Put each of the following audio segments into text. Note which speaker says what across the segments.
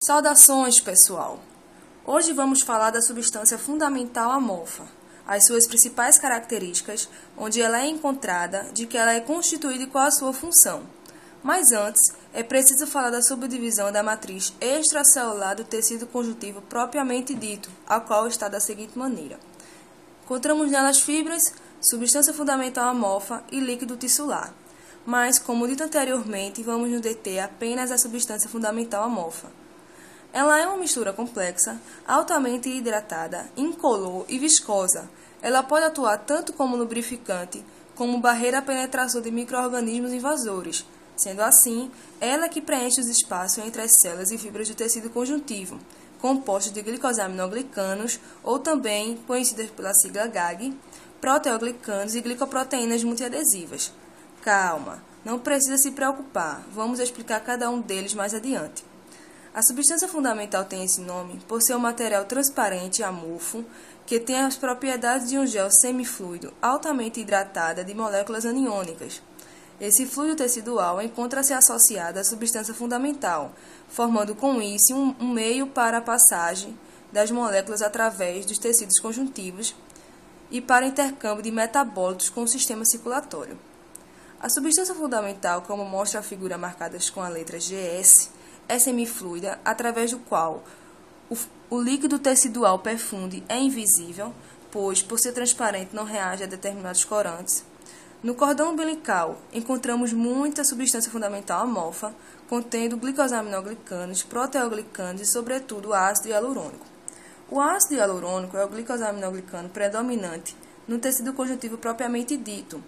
Speaker 1: Saudações, pessoal! Hoje vamos falar da substância fundamental amorfa, as suas principais características, onde ela é encontrada, de que ela é constituída e qual a sua função. Mas antes, é preciso falar da subdivisão da matriz extracelular do tecido conjuntivo propriamente dito, a qual está da seguinte maneira. Encontramos nelas fibras, substância fundamental amorfa e líquido tissular. Mas, como dito anteriormente, vamos nos deter apenas à substância fundamental amorfa. Ela é uma mistura complexa, altamente hidratada, incolor e viscosa. Ela pode atuar tanto como lubrificante, como barreira à penetração de micro-organismos invasores. Sendo assim, ela que preenche os espaços entre as células e fibras do tecido conjuntivo, compostos de glicosaminoglicanos, ou também conhecidas pela sigla GAG, proteoglicanos e glicoproteínas multiadesivas. Calma, não precisa se preocupar, vamos explicar cada um deles mais adiante. A substância fundamental tem esse nome por ser um material transparente e amorfo que tem as propriedades de um gel semifluido altamente hidratado de moléculas aniônicas. Esse fluido tecidual encontra-se associado à substância fundamental, formando com isso um meio para a passagem das moléculas através dos tecidos conjuntivos e para intercâmbio de metabólitos com o sistema circulatório. A substância fundamental, como mostra a figura marcada com a letra GS, é semifluida, através do qual o líquido tecidual perfunde é invisível, pois, por ser transparente, não reage a determinados corantes. No cordão umbilical, encontramos muita substância fundamental amorfa, contendo glicosaminoglicanos, proteoglicanos e, sobretudo, ácido hialurônico. O ácido hialurônico é o glicosaminoglicano predominante no tecido conjuntivo propriamente dito.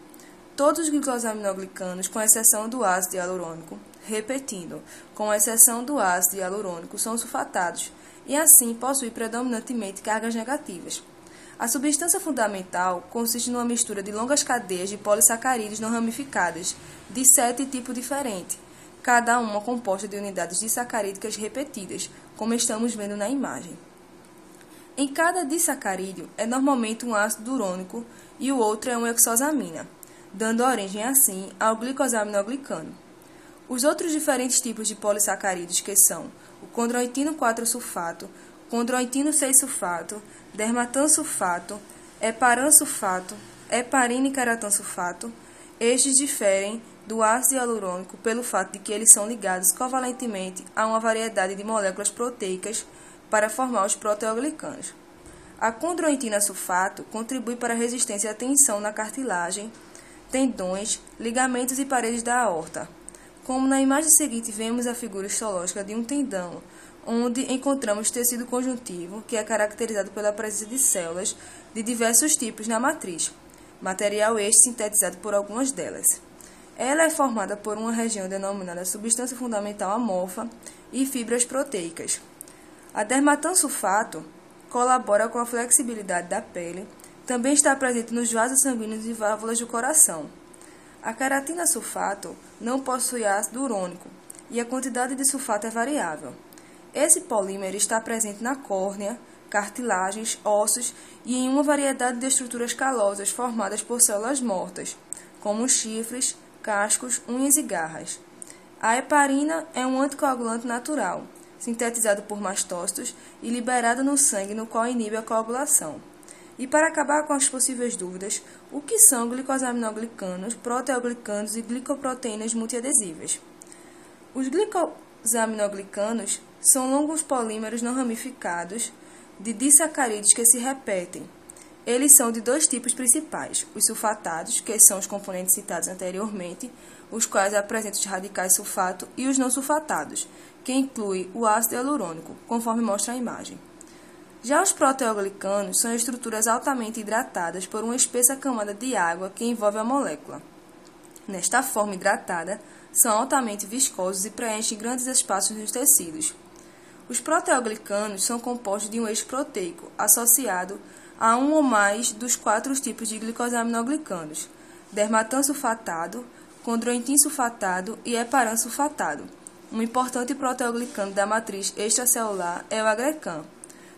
Speaker 1: Todos os glicosaminoglicanos, com exceção do ácido hialurônico, repetindo, com exceção do ácido hialurônico, são sulfatados e, assim, possuem predominantemente cargas negativas. A substância fundamental consiste numa mistura de longas cadeias de polissacarídeos não ramificadas, de 7 tipos diferentes, cada uma composta de unidades disacarídicas repetidas, como estamos vendo na imagem. Em cada disacarídeo é normalmente um ácido urônico e o outro é uma hexosamina, dando origem, assim, ao glicosaminoglicano. Os outros diferentes tipos de polissacarídeos que são o condroitino 4-sulfato, condroitino 6-sulfato, dermatansulfato, heparansulfato, heparina e keratansulfato, estes diferem do ácido hialurônico pelo fato de que eles são ligados covalentemente a uma variedade de moléculas proteicas para formar os proteoglicanos. A condroitina sulfato contribui para a resistência à tensão na cartilagem, tendões, ligamentos e paredes da aorta. Como na imagem seguinte vemos a figura histológica de um tendão, onde encontramos tecido conjuntivo, que é caracterizado pela presença de células de diversos tipos na matriz, material este sintetizado por algumas delas. Ela é formada por uma região denominada substância fundamental amorfa e fibras proteicas. A dermatansulfato colabora com a flexibilidade da pele, também está presente nos vasos sanguíneos e válvulas do coração. A queratina sulfato não possui ácido urônico e a quantidade de sulfato é variável. Esse polímero está presente na córnea, cartilagens, ossos e em uma variedade de estruturas calosas formadas por células mortas, como chifres, cascos, unhas e garras. A heparina é um anticoagulante natural, sintetizado por mastócitos e liberado no sangue, no qual inibe a coagulação. E para acabar com as possíveis dúvidas, o que são glicosaminoglicanos, proteoglicanos e glicoproteínas multiadesivas? Os glicosaminoglicanos são longos polímeros não ramificados de disacarídeos que se repetem. Eles são de dois tipos principais, os sulfatados, que são os componentes citados anteriormente, os quais apresentam os radicais sulfato, e os não sulfatados, que incluem o ácido hialurônico, conforme mostra a imagem. Já os proteoglicanos são estruturas altamente hidratadas por uma espessa camada de água que envolve a molécula. Nesta forma hidratada, são altamente viscosos e preenchem grandes espaços nos tecidos. Os proteoglicanos são compostos de um eixo proteico associado a um ou mais dos 4 tipos de glicosaminoglicanos, dermatansulfatado, condroitinsulfatado e heparansulfatado. Um importante proteoglicano da matriz extracelular é o agrecan.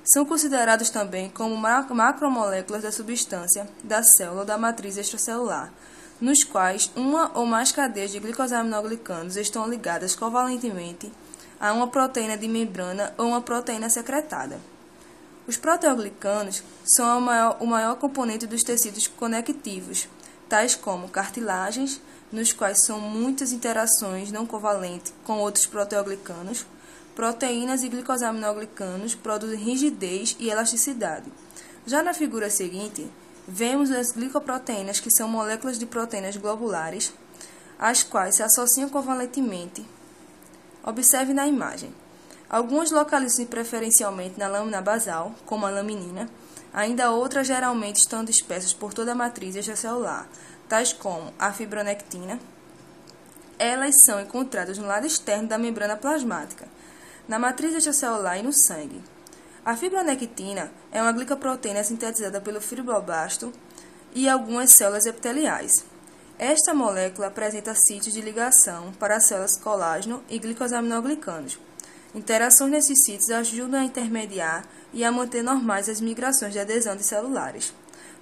Speaker 1: São considerados também como macromoléculas da substância da célula ou da matriz extracelular, nos quais uma ou mais cadeias de glicosaminoglicanos estão ligadas covalentemente a uma proteína de membrana ou uma proteína secretada. Os proteoglicanos são o maior componente dos tecidos conectivos, tais como cartilagens, nos quais são muitas interações não covalentes com outros proteoglicanos. Proteínas e glicosaminoglicanos produzem rigidez e elasticidade. Já na figura seguinte, vemos as glicoproteínas, que são moléculas de proteínas globulares, as quais se associam covalentemente. Observe na imagem. Algumas localizam-se preferencialmente na lâmina basal, como a laminina, ainda outras geralmente estão dispersas por toda a matriz extracelular, tais como a fibronectina. Elas são encontradas no lado externo da membrana plasmática, na matriz extracelular e no sangue. A fibronectina é uma glicoproteína sintetizada pelo fibroblasto e algumas células epiteliais. Esta molécula apresenta sítios de ligação para as células colágeno e glicosaminoglicanos. Interações nesses sítios ajudam a intermediar e a manter normais as migrações de adesão de celulares.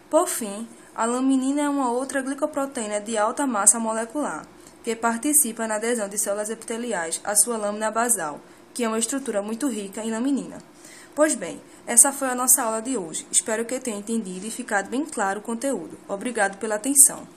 Speaker 1: Por fim, a laminina é uma outra glicoproteína de alta massa molecular, que participa na adesão de células epiteliais à sua lâmina basal, que é uma estrutura muito rica em laminina. Pois bem, essa foi a nossa aula de hoje. Espero que tenha entendido e ficado bem claro o conteúdo. Obrigado pela atenção.